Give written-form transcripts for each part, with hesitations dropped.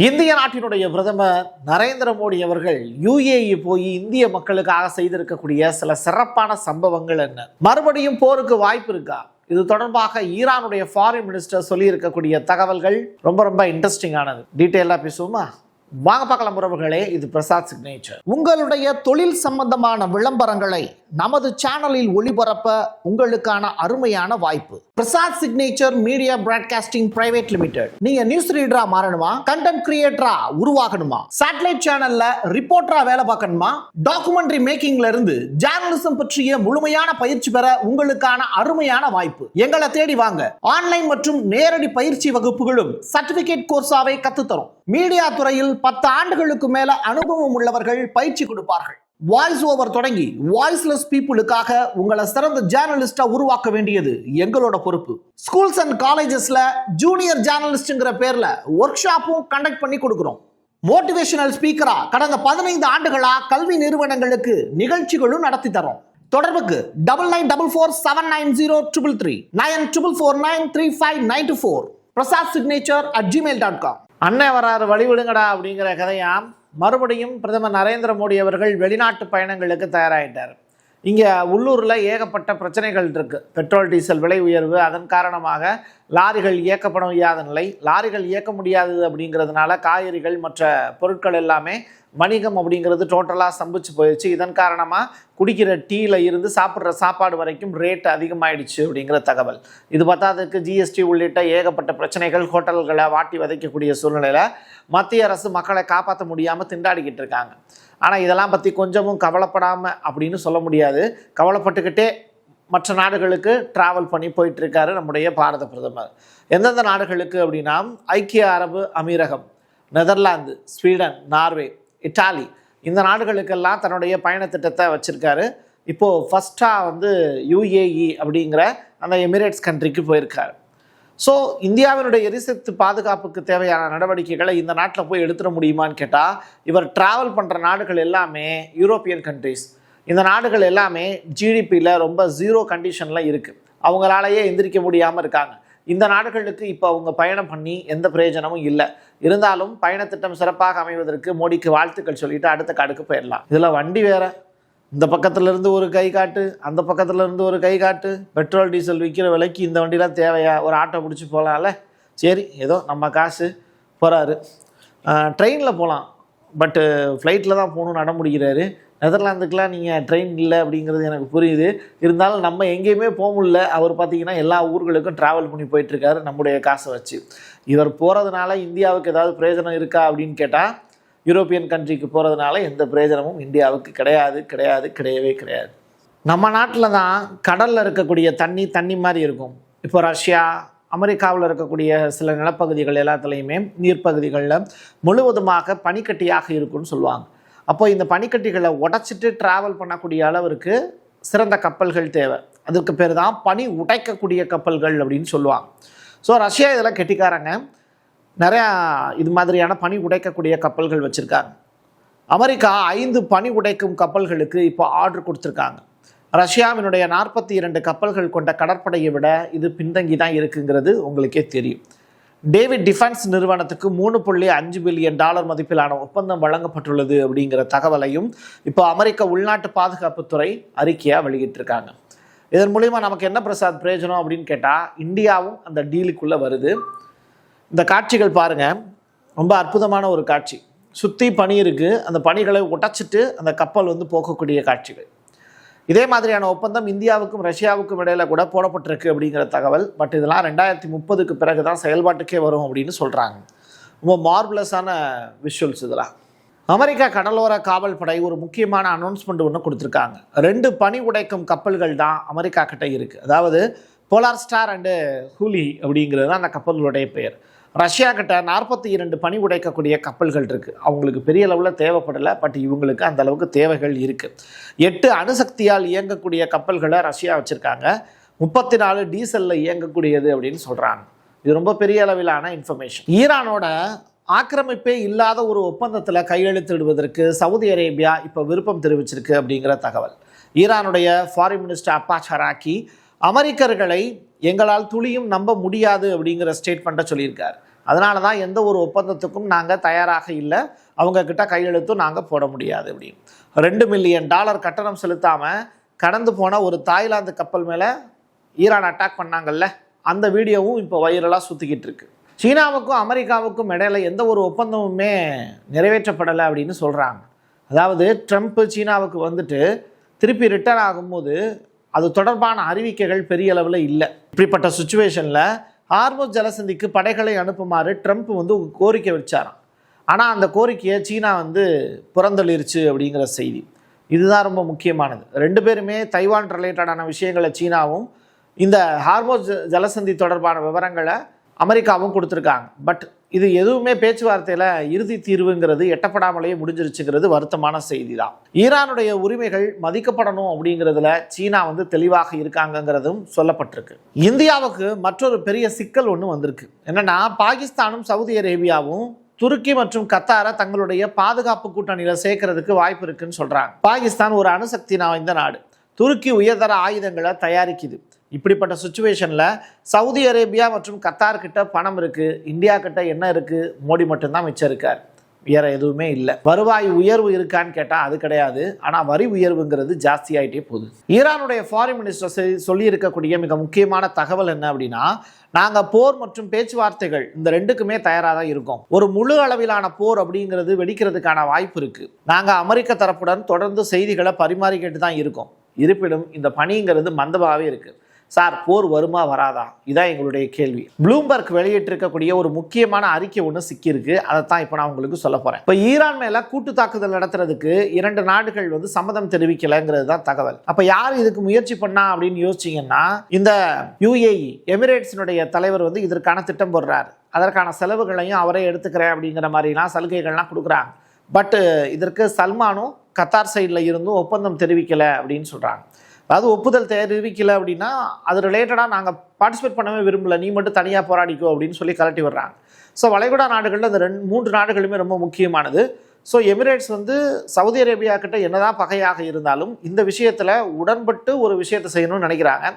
இந்திய நாட்டினுடைய பிரதமர் நரேந்திர மோடி அவர்கள் யுஏஇ போய் இந்திய மக்களுக்காக செய்திருக்கக்கூடிய சில சிறப்பான சம்பவங்கள் என்ன? மறுபடியும் போருக்கு வாய்ப்பு இருக்கா? இது தொடர்பாக ஈரானுடைய ஃபாரின் மினிஸ்டர் சொல்லி இருக்கக்கூடிய தகவல்கள் ரொம்ப இன்ட்ரெஸ்டிங்கானது. டீட்டெயிலாக பேசுவோமா? வாங்க பார்க்கலாம் உறவுகளே. இது பிரசாத் சிக்னேச்சர். உங்களுடைய தொழில் சம்பந்தமான விளம்பரங்களை நமது சேனலில் ஒளிபரப்ப உங்களுக்கான அருமையான வாய்ப்பு. Prasad signature media broadcasting private limited. நீங்க நியூஸ் ரீடரா மாறணுமா? கண்டென்ட் கிரியேட்டரா உருவாகணுமா? சேட்டலைட் சேனல்ல ரிப்போர்ட்டரா வேலை பார்க்கணுமா? டாக்குமெண்ட்ரி மேக்கிங்ல இருந்து ஜேர்னலிசம் பற்றிய முழுமையான பயிற்சி பெற உங்களுக்கான அருமையான வாய்ப்பு. எங்களை தேடி வாங்க. ஆன்லைன் மற்றும் நேரடி பயிற்சி வகுப்புகளும் சர்டிபிகேட் கோர்ஸாவை கத்துத்தரும். மீடியா துறையில் 10 ஆண்டுகளுக்கு மேல அனுபவம் உள்ளவர்கள் பயிற்சி கொடுப்பார்கள். வாய்ஸ் ஓவர் தொடங்கி வாய்ஸ்லெஸ் பீப்புளுக்காக உங்களை சிறந்த ஜேர்னலிஸ்டா உருவாக்க வேண்டியது எங்களோட பொறுப்பு. ஸ்கூல்ஸ் அண்ட் காலேஜஸ்ல ஜூனியர் ஜேர்னலிஸ்ட்ங்கிற பேர்ல ஒர்க் ஷாப்பும் கண்டக்ட் பண்ணி கொடுக்கிறோம். மோட்டிவேஷனல் ஸ்பீக்கரா கடந்த 15 ஆண்டுகளா கல்வி நிறுவனங்களுக்கு நிகழ்ச்சிகளும் நடத்தி தரோம். தொடர்புக்கு 9944790333 94493594 prasadsignature@gmail.com. அண்ணன் வராரு வழிவிடுங்கடா அப்படிங்கிற கதையாம். மறுபடியும் பிரதமர் நரேந்திர மோடி அவர்கள் வெளிநாட்டு பயணங்களுக்கு தயாராகிட்டார். இங்கே உள்ளூரில் ஏகப்பட்ட பிரச்சனைகள் இருக்குது. பெட்ரோல் டீசல் விலை உயர்வு, அதன் காரணமாக லாரிகள் இயக்கப்பட முடியாத நிலை. லாரிகள் இயக்க முடியாது அப்படிங்கிறதுனால காய்கறிகள் மற்ற பொருட்கள் எல்லாமே வணிகம் அப்படிங்கிறது டோட்டலாக ஸ்தம்பிச்சு போயிடுச்சு. இதன் காரணமாக குடிக்கிற டீயில் இருந்து சாப்பிட்ற சாப்பாடு வரைக்கும் ரேட் அதிகமாகிடுச்சு அப்படிங்கிற தகவல். இது பத்தாததுக்கு ஜிஎஸ்டி உள்ளிட்ட ஏகப்பட்ட பிரச்சனைகள் ஹோட்டல்களை வாட்டி வதைக்கக்கூடிய சூழ்நிலையில் மத்திய அரசு மக்களை காப்பாற்ற முடியாமல் திண்டாடிக்கிட்டு இருக்காங்க. ஆனால் இதெல்லாம் பற்றி கொஞ்சமும் கவலைப்படாமல் அப்படின்னு சொல்ல முடியாது. கவலைப்பட்டுக்கிட்டே மற்ற நாடுகளுக்கு ட்ராவல் பண்ணி போயிட்டுருக்காரு நம்முடைய பாரத பிரதமர். எந்தெந்த நாடுகளுக்கு அப்படின்னா ஐக்கிய அரபு அமீரகம், நெதர்லாந்து, ஸ்வீடன், நார்வே, இட்டாலி, இந்த நாடுகளுக்கெல்லாம் தன்னுடைய பயணத்திட்டத்தை வச்சுருக்காரு. இப்போது ஃபஸ்ட்டாக யுஏஇ அப்படிங்கிற அந்த எமிரேட்ஸ் கண்ட்ரிக்கு போயிருக்காரு. ஸோ இந்தியாவினுடைய எரிசக்தி பாதுகாப்புக்கு தேவையான நடவடிக்கைகளை இந்த நாட்டில் போய் எடுத்துட முடியுமான்னு கேட்டால், இவர் ட்ராவல் பண்ணுற நாடுகள் எல்லாமே யூரோப்பியன் கண்ட்ரிஸ். இந்த நாடுகள் எல்லாமே ஜிடிபியில் ரொம்ப ஜீரோ கண்டிஷனில் இருக்குது. அவங்களாலேயே எந்திரிக்க முடியாமல் இருக்காங்க. இந்த நாடுகளுக்கு இப்போ அவங்க பயணம் பண்ணி எந்த பிரயோஜனமும் இல்லை. இருந்தாலும் பயணத்திட்டம் சிறப்பாக அமைவதற்கு மோடிக்கு வாழ்த்துக்கள் சொல்லிட்டு அடுத்த காடுக்கு போயிடலாம். இதில் வண்டி வேற, இந்த பக்கத்துலேருந்து ஒரு கை காட்டு, அந்த பக்கத்துலேருந்து ஒரு கை காட்டு. பெட்ரோல் டீசல் விற்கிற விலைக்கு இந்த வண்டிலாம் தேவையா? ஒரு ஆட்டோ பிடிச்சி போகலாம்ல. சரி, ஏதோ நம்ம காசு போகிறாரு. ட்ரெயினில் போகலாம், பட்டு ஃப்ளைட்டில் தான் போகணும்னு நட முடிகிறாரு. நெதர்லாந்துக்கெலாம் நீங்கள் ட்ரெயின் இல்லை அப்படிங்கிறது எனக்கு புரியுது. இருந்தாலும் நம்ம எங்கேயுமே போக முடியல. அவர் பார்த்திங்கன்னா எல்லா ஊர்களுக்கும் ட்ராவல் பண்ணி போயிட்டுருக்காரு நம்முடைய காசை வச்சு. இவர் போகிறதுனால இந்தியாவுக்கு ஏதாவது பிரயோஜனம் இருக்கா அப்படின்னு கேட்டால், யூரோப்பியன் கண்ட்ரிக்கு போகிறதுனால எந்த பிரயோஜனமும் இந்தியாவுக்கு கிடையவே கிடையாது. நம்ம நாட்டில் தான் கடலில் இருக்கக்கூடிய தண்ணி மாதிரி இருக்கும். இப்போ ரஷ்யா, அமெரிக்காவில் இருக்கக்கூடிய சில நிலப்பகுதிகள் எல்லாத்துலேயுமே நீர்ப்பகுதிகளில் முழுவதுமாக பனிக்கட்டியாக இருக்குன்னு சொல்லுவாங்க. அப்போ இந்த பனிக்கட்டிகளை உடைச்சிட்டு ட்ராவல் பண்ணக்கூடிய அளவிற்கு சிறந்த கப்பல்கள் தேவை. அதுக்கு பேர் தான் பனி உடைக்கக்கூடிய கப்பல்கள் அப்படின்னு சொல்லுவாங்க. ஸோ ரஷ்யா இதெல்லாம் கெட்டிக்காரங்க, நிறையா இது மாதிரியான பனி உடைக்கக்கூடிய கப்பல்கள் வச்சுருக்காங்க. அமெரிக்கா 5 பனி உடைக்கும் கப்பல்களுக்கு இப்போ ஆர்டர் கொடுத்துருக்காங்க. ரஷ்யாவினுடைய 42 கப்பல்கள் கொண்ட கடற்படையை விட இது பின்தங்கி தான் இருக்குங்கிறது உங்களுக்கே தெரியும். டேவிட் டிஃபென்ஸ் நிறுவனத்துக்கு $3.5 பில்லியன் மதிப்பிலான ஒப்பந்தம் வழங்கப்பட்டுள்ளது அப்படிங்கிற தகவலையும் இப்போ அமெரிக்க உள்நாட்டு பாதுகாப்புத்துறை அறிக்கையாக வெளியிட்டிருக்காங்க. இதன் மூலிமா நமக்கு என்ன பிரசாத் பிரயோஜனம் அப்படின்னு கேட்டால், இந்தியாவும் அந்த டீலுக்குள்ளே வருது. இந்த காட்சிகள் பாருங்கள், ரொம்ப அற்புதமான ஒரு காட்சி. சுற்றி பனி இருக்குது, அந்த பனிகளை உடைச்சிட்டு அந்த கப்பல் போகக்கூடிய காட்சிகள். இதே மாதிரியான ஒப்பந்தம் இந்தியாவுக்கும் ரஷ்யாவுக்கும் இடையில கூட போடப்பட்டிருக்கு அப்படிங்கிற தகவல். பட் இதெல்லாம் 2030க்கு பிறகு தான் செயல்பாட்டுக்கே வரும் அப்படின்னு சொல்கிறாங்க. ரொம்ப மார்வலஸான விஷுவல்ஸ் இதெல்லாம். அமெரிக்கா கடலோர காவல் படை ஒரு முக்கியமான அனௌன்ஸ்மெண்ட் ஒன்று கொடுத்துருக்காங்க. 2 பனி உடைக்கும் கப்பல்கள் தான் அமெரிக்கா கிட்ட இருக்குது. அதாவது போலார் ஸ்டார் அண்டு ஹூலி அப்படிங்கிறது தான் அந்த கப்பல்களுடைய பெயர். ரஷ்யா கிட்ட 42 பனி உடைக்கக்கூடிய கப்பல்கள் இருக்குது. அவங்களுக்கு பெரிய அளவில் தேவைப்படலை, பட் இவங்களுக்கு அந்த அளவுக்கு தேவைகள் இருக்குது. 8 அணுசக்தியால் இயங்கக்கூடிய கப்பல்களை ரஷ்யா வச்சுருக்காங்க. 34 டீசலில் இயங்கக்கூடியது அப்படின்னு சொல்கிறாங்க. இது ரொம்ப பெரிய அளவிலான இன்ஃபர்மேஷன். ஈரானோட ஆக்கிரமிப்பே இல்லாத ஒரு ஒப்பந்தத்தில் கையெழுத்திடுவதற்கு சவுதி அரேபியா இப்போ விருப்பம் தெரிவிச்சிருக்கு அப்படிங்கிற தகவல். ஈரானுடைய ஃபாரின் மினிஸ்டர் அப்பாஸ் அராக்கி அமெரிக்கர்களை எங்களால் துளியும் நம்ப முடியாது அப்படிங்கிற ஸ்டேட்மெண்ட்டை சொல்லியிருக்கார். அதனால தான் எந்த ஒரு ஒப்பந்தத்துக்கும் நாங்கள் தயாராக இல்லை, அவங்கக்கிட்ட கையெழுத்தும் நாங்கள் போட முடியாது அப்படின்னு. $2 மில்லியன் கட்டணம் செலுத்தாமல் கடந்து போன ஒரு தாய்லாந்து கப்பல் மேலே ஈரான் அட்டாக் பண்ணாங்கல்ல, அந்த வீடியோவும் இப்போ வைரலாக சுற்றிக்கிட்டு இருக்கு. சீனாவுக்கும் அமெரிக்காவுக்கும் இடையில எந்த ஒரு ஒப்பந்தமுமே நிறைவேற்றப்படலை அப்படின்னு சொல்கிறாங்க. அதாவது ட்ரம்ப் சீனாவுக்கு வந்துட்டு திருப்பி ரிட்டர்ன் ஆகும்போது அது தொடர்பான அறிவிக்கைகள் பெரிய அளவில் இல்லை. இப்படிப்பட்ட சுச்சுவேஷனில் ஹார்முஸ் ஜலசந்திக்கு படைகளை அனுப்புமாறு ட்ரம்ப் வந்து கோரிக்கை வச்சாராம். ஆனால் அந்த கோரிக்கையை சீனா வந்து புறந்தள்ளிருச்சு அப்படிங்கிற செய்தி. இதுதான் ரொம்ப முக்கியமானது. 2 பேருமே தைவான் ரிலேட்டடான விஷயங்களை சீனாவும் இந்த ஹார்முஸ் ஜலசந்தி தொடர்பான விவரங்களை அமெரிக்காவும் கொடுத்துருக்காங்க. பட் இது எதுவுமே பேச்சுவார்த்தையில் இறுதி தீர்வுங்கிறது எட்டப்படாமலேயே முடிஞ்சிருச்சுங்கிறது வருத்தமான செய்தி தான். ஈரானுடைய உரிமைகள் மதிக்கப்படணும் அப்படிங்கிறதுல சீனா வந்து தெளிவாக இருக்காங்கங்கிறதும் சொல்லப்பட்டிருக்கு. இந்தியாவுக்கு மற்றொரு பெரிய சிக்கல் ஒன்று வந்திருக்கு. என்னன்னா, பாகிஸ்தானும் சவுதி அரேபியாவும் துருக்கி மற்றும் கத்தாரை தங்களுடைய பாதுகாப்பு கூட்டணியில் சேர்க்கறதுக்கு வாய்ப்பு இருக்குன்னு சொல்கிறாங்க. பாகிஸ்தான் ஒரு அணுசக்தி வாய்ந்த நாடு. துருக்கி உயர்தர ஆயுதங்களை தயாரிக்குது. இப்படிப்பட்ட சுச்சுவேஷனில் சவுதி அரேபியா மற்றும் கத்தார் கிட்ட பணம் இருக்குது, இந்தியா கிட்ட என்ன இருக்குது? மோடி மட்டும்தான் மிச்சம் இருக்கார், வேறு எதுவுமே இல்லை. வருவாய் உயர்வு இருக்கான்னு கேட்டால் அது கிடையாது. ஆனால் வரி உயர்வுங்கிறது ஜாஸ்தி ஆகிட்டே போகுது. ஈரானுடைய ஃபாரின் மினிஸ்டர் சொல்லியிருக்கக்கூடிய மிக முக்கியமான தகவல் என்ன அப்படின்னா, நாங்கள் போர் மற்றும் பேச்சுவார்த்தைகள் இந்த 2க்குமே தயாராக தான் இருக்கோம். ஒரு முழு அளவிலான போர் அப்படிங்கிறது வெடிக்கிறதுக்கான வாய்ப்பு இருக்குது. நாங்கள் அமெரிக்க தரப்புடன் தொடர்ந்து செய்திகளை பரிமாறிக்கிட்டு தான் இருக்கோம். இருப்பினும் இந்த பணிங்கிறது மந்தமாகவே இருக்குது. சார், போர் வருமா வராதா? இதான் எங்களுடைய கேள்வி. ப்ளூம்பர்க் வெளியிட்டிருக்கக்கூடிய ஒரு முக்கியமான அறிக்கை ஒன்று சிக்கியிருக்கு. அதைத்தான் இப்போ நான் உங்களுக்கு சொல்ல போகிறேன். இப்போ ஈரான் மேலே கூட்டு தாக்குதல் நடத்துறதுக்கு 2 நாடுகள் வந்து சம்மதம் தெரிவிக்கலைங்கிறது தான் தகவல். அப்போ யார் இதுக்கு முயற்சி பண்ணா அப்படின்னு யோசிச்சிங்கன்னா, இந்த UAE எமிரேட்ஸினுடைய தலைவர் வந்து இதற்கான திட்டம் போடுறாரு. அதற்கான செலவுகளையும் அவரே எடுத்துக்கிறேன் அப்படிங்கிற மாதிரிலாம் சலுகைகள்லாம் கொடுக்குறாங்க. பட் இதற்கு சல்மானும் கத்தார் சைடில் இருந்தும் ஒப்பந்தம் தெரிவிக்கலை அப்படின்னு சொல்கிறாங்க. அதாவது ஒப்புதல் தெரிவிக்கலை அப்படின்னா அது ரிலேட்டடாக நாங்கள் பார்ட்டிசிபேட் பண்ணவே விரும்பலை, நீ மட்டும் தனியாக போராடிக்கோ அப்படின்னு சொல்லி கலட்டி விடுறாங்க. ஸோ வளைகுடா நாடுகளில் இந்த 3 நாடுகளுமே ரொம்ப முக்கியமானது. ஸோ எமிரேட்ஸ் வந்து சவுதி அரேபியா கிட்ட என்னதான் பகையாக இருந்தாலும் இந்த விஷயத்தில் உடன்பட்டு ஒரு விஷயத்தை செய்யணும்னு நினைக்கிறாங்க.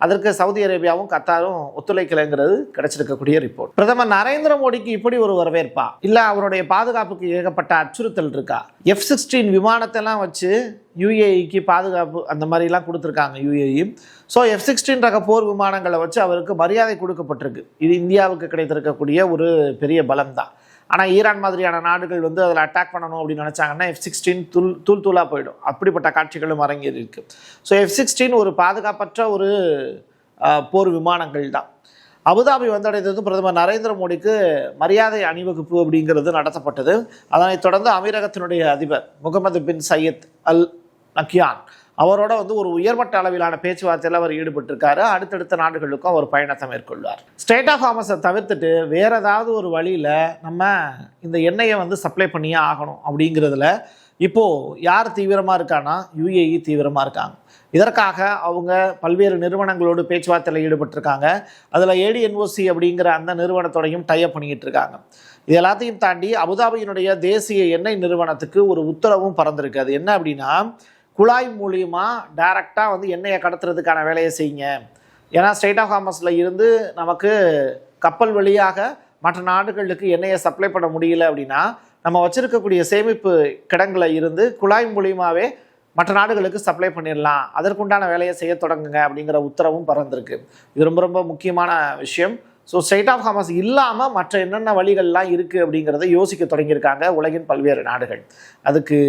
அதற்கு சவுதி அரேபியாவும் கத்தாரும் ஒத்துழைக்கலைங்கிறது கிடைச்சிருக்கக்கூடிய ரிப்போர்ட். பிரதமர் நரேந்திர மோடிக்கு இப்படி ஒரு வரவேற்பா, இல்லை அவருடைய பாதுகாப்புக்கு ஏகப்பட்ட அச்சுறுத்தல் இருக்கா? F-16 விமானத்தெல்லாம் வச்சு UAEக்கு பாதுகாப்பு அந்த மாதிரிலாம் கொடுத்துருக்காங்க UAE. ஸோ F-16 ரக போர் விமானங்களை வச்சு அவருக்கு மரியாதை கொடுக்கப்பட்டிருக்கு. இது இந்தியாவுக்கு கிடைத்திருக்கக்கூடிய ஒரு பெரிய பலம் தான். ஆனால் ஈரான் மாதிரியான நாடுகள் வந்து அதில் அட்டாக் பண்ணணும் அப்படின்னு நினச்சாங்கன்னா F-16 தூளாக போயிடும். அப்படிப்பட்ட காட்சிகளும் அரங்கேறி இருக்கு. ஸோ F-16 ஒரு பாதுகாப்பற்ற ஒரு போர் விமானங்கள் தான். அபுதாபி வந்தடைந்ததும் பிரதமர் நரேந்திர மோடிக்கு மரியாதை அணிவகுப்பு அப்படிங்கிறது நடத்தப்பட்டது. அதனைத் தொடர்ந்து அமீரகத்தினுடைய அதிபர் முகமது பின் சையத் அல் நக்யான் அவரோட வந்து ஒரு உயர்மட்ட அளவிலான பேச்சுவார்த்தையில் அவர் ஈடுபட்டிருக்காரு. அடுத்தடுத்த நாடுகளுக்கும் அவர் பயணத்தை மேற்கொள்வார். ஸ்டேட் ஆஃப் ஹார்மஸை தவிர்த்துட்டு வேற ஏதாவது ஒரு வழியில் நம்ம இந்த எண்ணெயை வந்து சப்ளை பண்ணியே ஆகணும் அப்படிங்கிறதுல இப்போது யார் தீவிரமாக இருக்கான்னா UAE தீவிரமாக இருக்காங்க. இதற்காக அவங்க பல்வேறு நிறுவனங்களோடு பேச்சுவார்த்தையில் ஈடுபட்டிருக்காங்க. அதில் ADNOC அப்படிங்கிற அந்த நிறுவனத்தோடையும் டைப் பண்ணிக்கிட்டு இருக்காங்க. இது எல்லாத்தையும் தாண்டி அபுதாபியினுடைய தேசிய எண்ணெய் நிறுவனத்துக்கு ஒரு உத்தரவும் பறந்திருக்கு. அது என்ன அப்படின்னா, குழாய் மூலியமாக டைரெக்டாக வந்து எண்ணெயை கடத்துறதுக்கான வேலையை செய்யுங்க. ஏன்னா ஸ்டேட் ஆஃப் ஹார்மஸில் இருந்து நமக்கு கப்பல் வழியாக மற்ற நாடுகளுக்கு எண்ணெயை சப்ளை பண்ண முடியல அப்படின்னா நம்ம வச்சுருக்கக்கூடிய சேமிப்பு கிடங்குல இருந்து குழாய் மூலியமாகவே மற்ற நாடுகளுக்கு சப்ளை பண்ணிடலாம். அதற்குண்டான வேலையை செய்ய தொடங்குங்க அப்படிங்கிற உத்தரவும் பறந்திருக்கு. இது ரொம்ப ரொம்ப முக்கியமான விஷயம். ஸோ ஸ்டேட் ஆஃப் ஹார்மஸ் இல்லாமல் மற்ற என்னென்ன வழிகள்லாம் இருக்குது அப்படிங்கிறத யோசிக்க தொடங்கியிருக்காங்க உலகின் பல்வேறு நாடுகள். அதுக்கு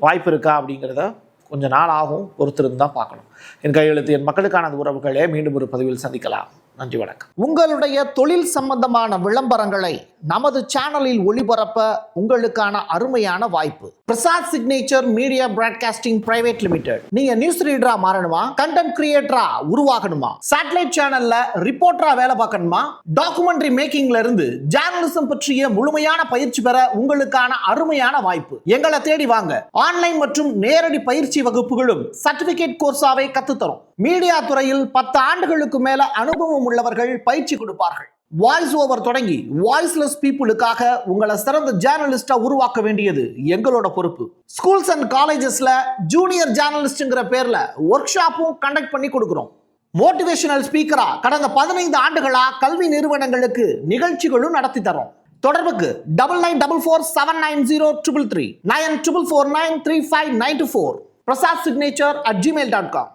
வாய்ப்பு இருக்கா அப்படிங்கிறத கொஞ்சம் நாள் ஆகும், பொறுத்திருந்து தான் பார்க்கணும். என் கையெழுத்து என் மக்களுக்கான உறவுகளே, மீண்டும் ஒரு பதிவில் சந்திக்கலாம். நன்றி, வணக்கம். உங்களுடைய தொழில் சம்பந்தமான விளம்பரங்களை நமது சேனலில் ஒளிபரப்ப உங்களுக்கான அருமையான வாய்ப்பு. Prasad signature media broadcasting private limited. நீங்க நியூஸ் ரீடரா மாறணுமா, கண்டென்ட் கிரியேட்டரா உருவாகணுமா, சேட்டலைட் சேனல்ல ரிப்போர்ட்டரா வேலை பார்க்கணுமா, டாக்குமெண்ட்ரி மேக்கிங்ல இருந்து ஜேர்னலிசம் பற்றிய முழுமையான பயிற்சி பெற உங்களுக்கான அருமையான வாய்ப்பு. எங்களை தேடி வாங்க. ஆன்லைன் மற்றும் நேரடி பயிற்சி வகுப்புகளும் சர்டிபிகேட் கோர்ஸாவே கத்துத்தரும். மீடியா துறையில் 10 ஆண்டுகளுக்கு மேல அனுபவம் உள்ளவர்கள் பயிற்சி கொடுப்பார்கள். வாய்ஸ் ஓவர் தொடங்கி வாய்ஸ்லெஸ் பீப்புளுக்காக உங்களை சிறந்த ஜேர்னலிஸ்டா உருவாக்க வேண்டியது எங்களோட பொறுப்பு. ஸ்கூல்ஸ் அண்ட் காலேஜஸ்ல ஜூனியர் ஜேர்னலிஸ்ட்ங்கிற பேர்ல ஒர்க் ஷாப்பும் கண்டக்ட் பண்ணி கொடுக்கிறோம். மோட்டிவேஷனல் ஸ்பீக்கரா கடந்த 15 ஆண்டுகளா கல்வி நிறுவனங்களுக்கு நிகழ்ச்சிகளும் நடத்தி தரோம். தொடர்புக்கு 9944790333 94493594 prasad signature@gmail.com.